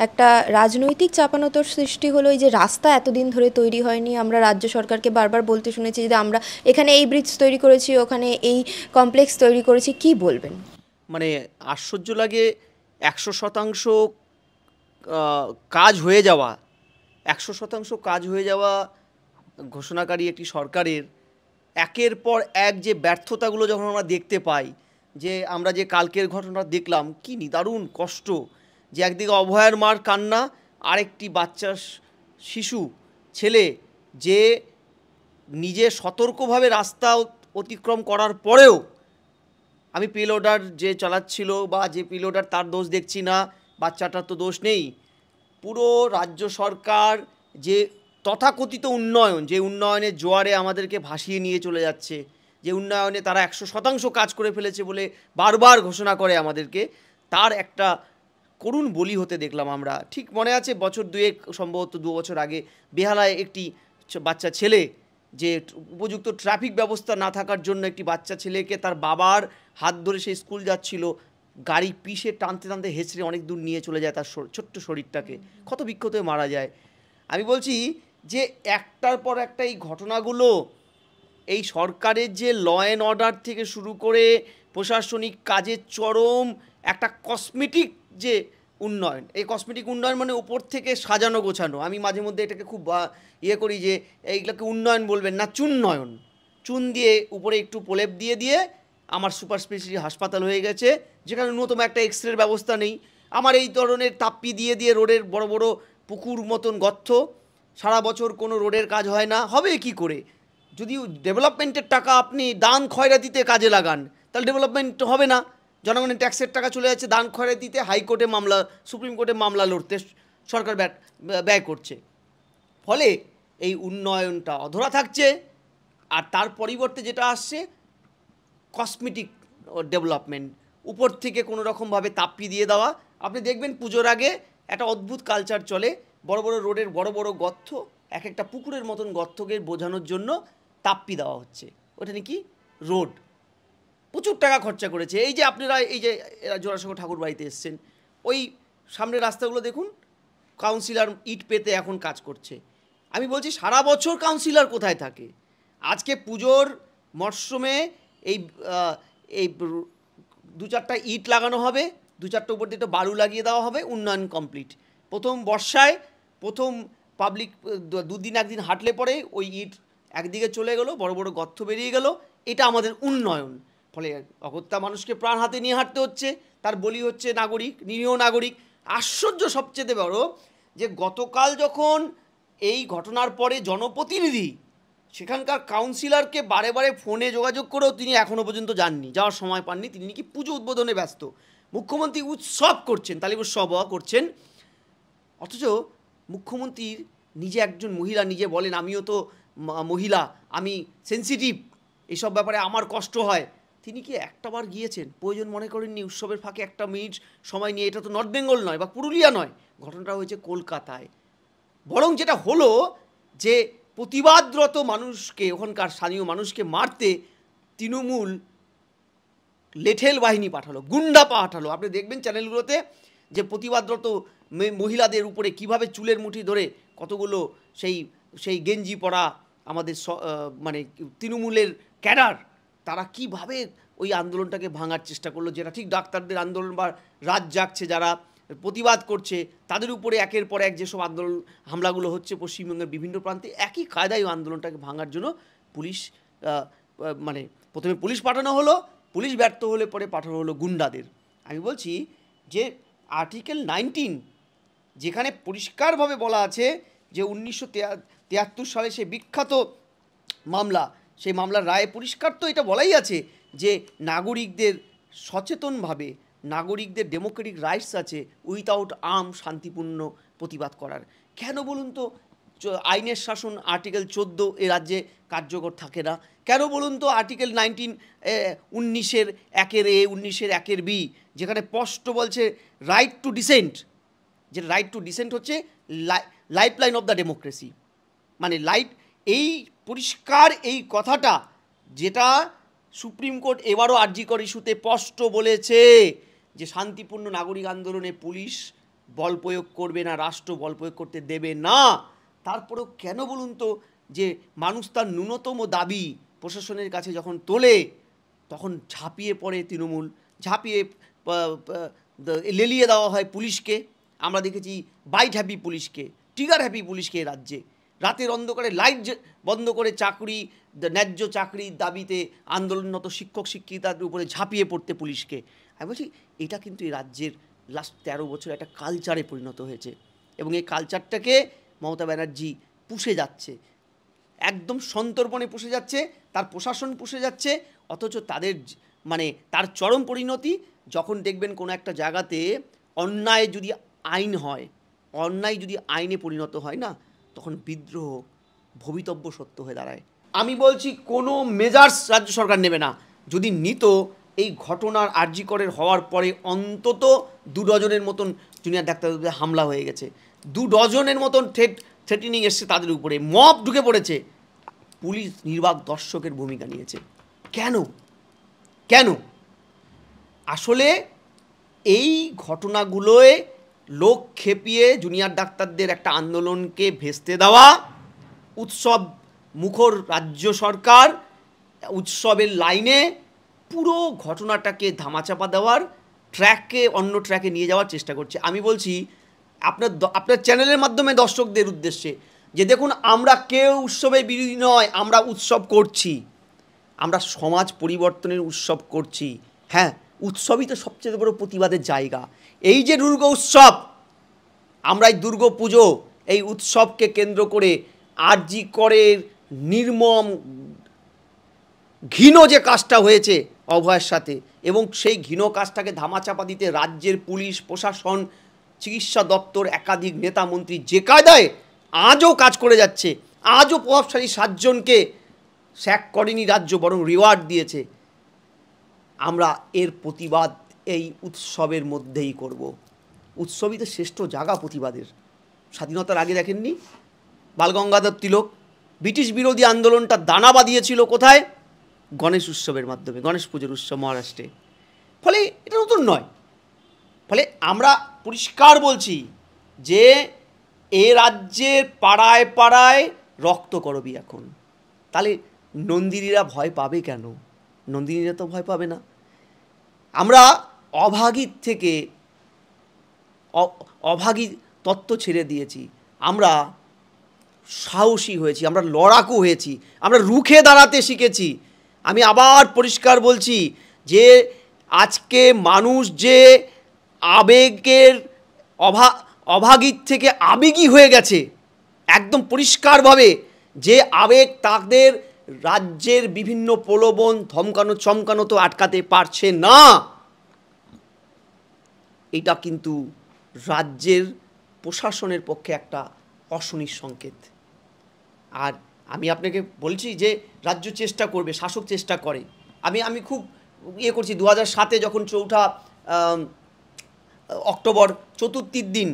একটা রাজনৈতিক চাপানোতর সৃষ্টি হলো। এই যে রাস্তা এতদিন ধরে তৈরি হয়নি, আমরা রাজ্য সরকারকে বারবার বলতে শুনেছি যে আমরা এখানে এই ব্রিজ তৈরি করেছি, ওখানে এই কমপ্লেক্স তৈরি করেছি, কি বলবেন? মানে আশ্চর্য লাগে। ১০০% কাজ হয়ে যাওয়া, ১০০% কাজ হয়ে যাওয়া ঘোষণাকারী একটি সরকারের একের পর এক যে ব্যর্থতাগুলো যখন আমরা দেখতে পাই, যে আমরা যে কালকের ঘটনা দেখলাম, কি নিদারুণ কষ্ট, যে একদিকে অভয়ার মার কান্না, আরেকটি বাচ্চা শিশু ছেলে যে নিজে সতর্কভাবে রাস্তা অতিক্রম করার পরেও, আমি পেলোডার যে চালাচ্ছিল বা যে পেলোডার তার দোষ দেখছি না, বাচ্চাটার তো দোষ নেই। পুরো রাজ্য সরকার যে তথাকথিত উন্নয়ন, যে উন্নয়নের জোয়ারে আমাদেরকে ভাসিয়ে নিয়ে চলে যাচ্ছে, যে উন্নয়নে তারা ১০০% কাজ করে ফেলেছে বলে বারবার ঘোষণা করে আমাদেরকে, তার একটা করুণ বলি হতে দেখলাম আমরা। ঠিক মনে আছে বছর দুয়েক, সম্ভবত ২ বছর আগে, বেহালায় একটি বাচ্চা ছেলে, যে উপযুক্ত ট্রাফিক ব্যবস্থা না থাকার জন্য একটি বাচ্চা ছেলেকে তার বাবার হাত ধরে সে স্কুল যাচ্ছিল, গাড়ি পিষে টানতে টানতে হেঁচড়ে অনেক দূর নিয়ে চলে যায় তার ছোট্ট শরীরটাকে, ক্ষত বিক্ষত হয়ে মারা যায়। আমি বলছি যে একটার পর একটা এই ঘটনাগুলো, এই সরকারের যে ল অ্যান্ড অর্ডার থেকে শুরু করে প্রশাসনিক কাজের চরম একটা কসমেটিক যে উন্নয়ন, এই কসমেটিক উন্নয়ন মানে উপর থেকে সাজানো গোছানো। আমি মাঝে মধ্যে এটাকে খুব ইয়ে করি যে এইগুলোকে উন্নয়ন বলবেন না, চুন্নয়ন। চুন দিয়ে উপরে একটু প্রলেপ দিয়ে দিয়ে আমার সুপার স্পেশালিটি হাসপাতাল হয়ে গেছে, যেখানে ন্যূনতম একটা এক্সরের ব্যবস্থা নেই। আমার এই ধরনের তাপ্পি দিয়ে দিয়ে রোডের বড় বড় পুকুর মতন গর্ত, সারা বছর কোনো রোডের কাজ হয় না, হবে কি করে? যদি ডেভেলপমেন্টের টাকা আপনি দান খয়রাতিতে কাজে লাগান, তাহলে ডেভেলপমেন্ট হবে না। জনগণের ট্যাক্সের টাকা চলে যাচ্ছে দান খয়রাতিতে, হাইকোর্টে মামলা, সুপ্রিম কোর্টে মামলা লড়তে সরকার ব্যয় করছে। ফলে এই উন্নয়নটা অধরা থাকছে। আর তার পরিবর্তে যেটা আসছে, কসমেটিক ডেভেলপমেন্ট, উপর থেকে কোনো রকমভাবে তাপ্পি দিয়ে দেওয়া। আপনি দেখবেন পুজোর আগে একটা অদ্ভুত কালচার চলে, বড় বড় রোডের বড় বড় গর্ত, এক একটা পুকুরের মতন গর্তকে বোঝানোর জন্য তাপ্পি দেওয়া হচ্ছে। ওটা নাকি রোড, প্রচুর টাকা খরচা করেছে। এই যে আপনারা এই যে জোড়াসাঁকো ঠাকুর বাড়িতে এসছেন, ওই সামনের রাস্তাগুলো দেখুন, কাউন্সিলর ইট পেতে এখন কাজ করছে। আমি বলছি সারা বছর কাউন্সিলর কোথায় থাকে? আজকে পুজোর মরশুমে এই এই ২-৪টা ইট লাগানো হবে, ২-৪টা উপর দিয়ে বালু লাগিয়ে দেওয়া হবে, উন্নয়ন কমপ্লিট। প্রথম বর্ষায় প্রথম পাবলিক দুদিন একদিন হাঁটলে পরে ওই ইট একদিকে চলে গেলো, বড় বড় গর্ত বেরিয়ে গেল। এটা আমাদের উন্নয়ন। ফলে অগত্যা মানুষকে প্রাণ হাতে নিয়ে হাঁটতে হচ্ছে, তার বলি হচ্ছে নাগরিক, নিরীহ নাগরিক। আশ্চর্য সবচেয়ে বড় যে গতকাল যখন এই ঘটনার পরে জনপ্রতিনিধি সেখানকার কাউন্সিলরকে বারে বারে ফোনে যোগাযোগ করেও তিনি এখনও পর্যন্ত যাননি, যাওয়ার সময় পাননি, তিনি নাকি পুজো উদ্বোধনে ব্যস্ত। মুখ্যমন্ত্রী উৎসব করছেন, তালিব উৎসব করছেন, অথচ মুখ্যমন্ত্রীর নিজে একজন মহিলা, নিজে বলেন আমিও তো মহিলা, আমি সেন্সিটিভ, এইসব ব্যাপারে আমার কষ্ট হয়। তিনি কি একটাবার গিয়েছেন? প্রয়োজন মনে করেননি উৎসবের ফাঁকে একটা মিনিট সময় নিয়ে? এটা তো নর্থ বেঙ্গল নয় বা পুরুলিয়া নয়, ঘটনাটা হয়েছে কলকাতায়। বরং যেটা হলো যে প্রতিবাদরত মানুষকে, ওখানকার স্থানীয় মানুষকে মারতে তৃণমূল লেঠেল বাহিনী পাঠালো, গুন্ডা পাঠালো। আপনি দেখবেন চ্যানেলগুলোতে যে প্রতিবাদরত মহিলাদের উপরে কিভাবে চুলের মুঠি ধরে কতগুলো সেই সেই গেঞ্জি পরা আমাদের মানে তৃণমূলের ক্যাডার, তারা কিভাবে ওই আন্দোলনটাকে ভাঙার চেষ্টা করলো, যেটা ঠিক ডাক্তারদের আন্দোলন বা রাত জাগছে যারা প্রতিবাদ করছে তাদের উপরে একের পর এক যেসব আন্দোলন হামলাগুলো হচ্ছে পশ্চিমবঙ্গের বিভিন্ন প্রান্তে, একই কায়দায় ওই আন্দোলনটাকে ভাঙার জন্য পুলিশ, মানে প্রথমে পুলিশ পাঠানো হলো, পুলিশ ব্যর্থ হলে পরে পাঠানো হলো গুন্ডাদের। আমি বলছি যে আর্টিকেল 19, যেখানে পরিষ্কারভাবে বলা আছে যে ১৯৭৩ সালে সে বিখ্যাত মামলা, সেই মামলার রায়ে পরিষ্কার তো এটা বলাই আছে যে নাগরিকদের সচেতনভাবে, নাগরিকদের ডেমোক্রেটিক রাইটস আছে উইথাউট আর্ম শান্তিপূর্ণ প্রতিবাদ করার। কেন বলুন তো আইনের শাসন আর্টিকেল ১৪ এ রাজ্যে কার্যকর থাকে না? কেন বলুন তো আর্টিকেল 19, ১৯-এর ১-এর এ, ১৯-এর ১-এর বি, যেখানে স্পষ্ট বলছে রাইট টু ডিসেন্ট, যে রাইট টু ডিসেন্ট হচ্ছে life line of the democracy, মানে লাইফ, এই পরিষ্কার এই কথাটা যেটা সুপ্রিম কোর্ট এবারও আরজিকর ইস্যুতে স্পষ্ট বলেছে যে শান্তিপূর্ণ নাগরিক আন্দোলনে পুলিশ বল প্রয়োগ করবে না, রাষ্ট্র বল প্রয়োগ করতে দেবে না, তারপরেও কেন বলুন তো যে মানুষ তার ন্যূনতম দাবি প্রশাসনের কাছে যখন তোলে তখন ঝাঁপিয়ে পড়ে তৃণমূল, ঝাঁপিয়ে লেলিয়ে দেওয়া হয় পুলিশকে। আমরা দেখেছি বাইট হ্যাপি পুলিশকে, ট্রিগার হ্যাপি পুলিশকে রাজ্যে, রাতের অন্ধকারে লাইট বন্ধ করে চাকরি, ন্যায্য চাকরির দাবিতে আন্দোলনরত শিক্ষক শিক্ষিকাদের উপরে ঝাঁপিয়ে পড়তে পুলিশকে। আমি বলছি এটা কিন্তু এই রাজ্যের লাস্ট 13 বছর একটা কালচারে পরিণত হয়েছে, এবং এই কালচারটাকে মমতা ব্যানার্জি পুষে যাচ্ছে, একদম সন্তর্পণে পুষে যাচ্ছে, তার প্রশাসন পুষে যাচ্ছে। অথচ তাদের মানে তার চরম পরিণতি যখন দেখবেন কোনো একটা জায়গাতে অন্যায় যদি আইন হয়, অন্যায় যদি আইনে পরিণত হয় না, তখন বিদ্রোহ ভবিতব্য সত্য হয়ে দাঁড়ায়। আমি বলছি কোনো মেজার্স রাজ্য সরকার নেবে না। যদি নিত, এই ঘটনার আরজিকরের হওয়ার পরে অন্তত 2 ডজনের মতন জুনিয়র ডাক্তারদের হামলা হয়ে গেছে, 2 ডজনের মতন থ্রেটেনিং এসছে তাদের উপরে, মব ঢুকে পড়েছে, পুলিশ নির্বাক দর্শকের ভূমিকা নিয়েছে। কেন কেন? আসলে এই ঘটনাগুলোয় লোক খেপিয়ে জুনিয়র ডাক্তারদের একটা আন্দোলনকে ভেস্তে দেওয়া, উৎসব মুখর রাজ্য সরকার উৎসবের লাইনে পুরো ঘটনাটাকে ধামাচাপা দেওয়ার ট্র্যাককে অন্য ট্র্যাকে নিয়ে যাওয়ার চেষ্টা করছে। আমি বলছি আপনার চ্যানেলের মাধ্যমে দর্শকদের উদ্দেশ্যে যে দেখুন, আমরা কেউ উৎসবের বিরোধী নয়, আমরা উৎসব করছি, আমরা সমাজ পরিবর্তনের উৎসব করছি। হ্যাঁ, উৎসবই তো সবচেয়ে বড় প্রতিবাদের জায়গা। এই যে দুর্গা উৎসব, আমরা এই দুর্গা পুজো, এই উৎসবকে কেন্দ্র করে আরজি করের নির্মম ঘৃণ যে কাজটা হয়েছে অভয়ের সাথে, এবং সেই ঘৃণ কাজটাকে ধামাচাপা দিতে রাজ্যের পুলিশ প্রশাসন, চিকিৎসা দপ্তর, একাধিক নেতা মন্ত্রী যে কায়দায় আজও কাজ করে যাচ্ছে, আজও প্রভাবশালী 7 জনকে স্যাক করেনি রাজ্য, বরং রিওয়ার্ড দিয়েছে। আমরা এর প্রতিবাদ এই উৎসবের মধ্যেই করব। উৎসবই তো শ্রেষ্ঠ জায়গা প্রতিবাদের। স্বাধীনতার আগে দেখেননি বালগঙ্গাধর তিলক ব্রিটিশ বিরোধী আন্দোলনটা দানা বাঁধিয়েছিল কোথায়? গণেশ উৎসবের মাধ্যমে, গণেশ পুজোর উৎসব মহারাষ্ট্রে। ফলে এটা নতুন নয়। ফলে আমরা পরিষ্কার বলছি যে এ রাজ্যের পাড়ায় পাড়ায় রক্ত করবি এখন। তাহলে নন্দিনীরা ভয় পাবে কেন? নন্দিনীরা তো ভয় পাবে না। আমরা অভাগীর থেকে অভাগী তত্ত্ব ছেড়ে দিয়েছি, আমরা সাহসী হয়েছি, আমরা লড়াকু হয়েছি, আমরা রুখে দাঁড়াতে শিখেছি। আমি আবার পরিষ্কার বলছি যে আজকে মানুষ যে আবেগের অভাগীর থেকে আবেগী হয়ে গেছে, একদম পরিষ্কারভাবে যে আবেগ তাদের রাজ্যের বিভিন্ন প্রলোভন ধমকানো চমকানো তো আটকাতে পারছে না। এটা কিন্তু রাজ্যের প্রশাসনের পক্ষে একটা অশনির সংকেত। আর আমি আপনাকে বলছি যে রাজ্য চেষ্টা করবে, শাসক চেষ্টা করে। আমি খুব করছি 2007-এ যখন 4 অক্টোবর চতুর্থীর দিন,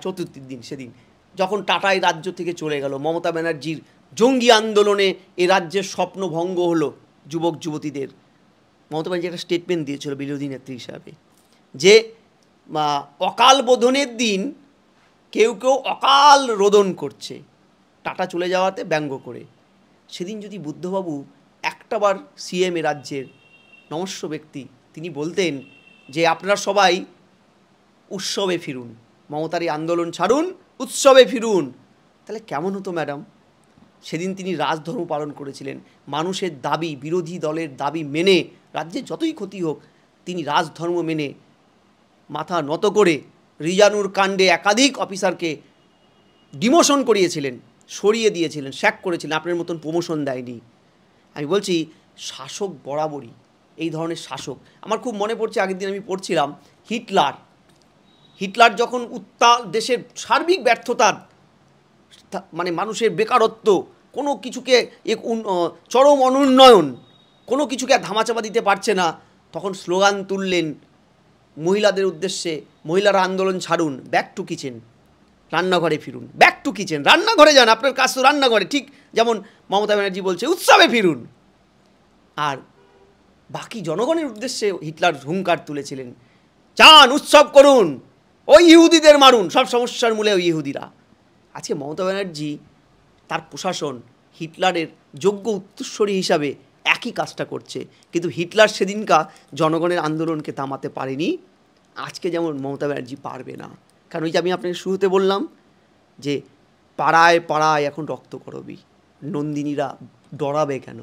চতুর্থীর দিন, সেদিন যখন টাটাই রাজ্য থেকে চলে গেল, মমতা ব্যানার্জির জঙ্গি আন্দোলনে এ রাজ্যের স্বপ্ন ভঙ্গ হলো যুবক যুবতীদের। মমতা ব্যানার্জি একটা স্টেটমেন্ট দিয়েছিল বিরোধী নেত্রী হিসাবে যে অকাল বোধনের দিন কেউ কেউ অকাল রোদন করছে টাটা চলে যাওয়াতে ব্যঙ্গ করে। সেদিন যদি বুদ্ধবাবু একটাবার সিএম এ রাজ্যের নমস্য ব্যক্তি, তিনি বলতেন যে আপনারা সবাই উৎসবে ফিরুন, মমতার এই আন্দোলন ছাড়ুন, উৎসবে ফিরুন, তাহলে কেমন হতো ম্যাডাম? সেদিন তিনি রাজধর্ম পালন করেছিলেন, মানুষের দাবি, বিরোধী দলের দাবি মেনে, রাজ্যে যতই ক্ষতি হোক তিনি রাজধর্ম মেনে মাথা নত করে রিজানুর কাণ্ডে একাধিক অফিসারকে ডিমোশন করিয়েছিলেন, সরিয়ে দিয়েছিলেন, স্যাক করেছিলেন, আপনার মতন প্রমোশন দেয়নি। আমি বলছি শাসক বরাবরই এই ধরনের শাসক। আমার খুব মনে পড়ছে, আগের দিন আমি পড়ছিলাম হিটলার যখন দেশের সার্বিক ব্যর্থতার, মানে মানুষের বেকারত্ব, কোনো কিছুকে চরম অনুন্নয়ন, কোনো কিছুকে ধামাচাপা দিতে পারছে না, তখন স্লোগান তুললেন মহিলাদের উদ্দেশ্যে, মহিলারা আন্দোলন ছাড়ুন, ব্যাক টু কিচেন, রান্নাঘরে ফিরুন, ব্যাক টু কিচেন, রান্নাঘরে যান, আপনার কাজ তো রান্নাঘরে, ঠিক যেমন মমতা ব্যানার্জি বলছে উৎসবে ফিরুন। আর বাকি জনগণের উদ্দেশ্যে হিটলার হুঙ্কার তুলেছিলেন, যান উৎসব করুন, ওই ইহুদিদের মারুন, সব সমস্যার মূলে ওই ইহুদিরা। আজকে মমতা ব্যানার্জি তার প্রশাসন হিটলারের যোগ্য উত্তরসূরি হিসাবে একই কাজটা করছে, কিন্তু হিটলার সেদিনকা জনগণের আন্দোলনকে থামাতে পারেনি, আজকে যেমন মমতা ব্যানার্জি পারবে না। কারণ ওই যে আমি আপনাকে শুরুতে বললাম যে পাড়ায় পাড়ায় এখন রক্তকরবী, নন্দিনীরা ডরাবে কেন?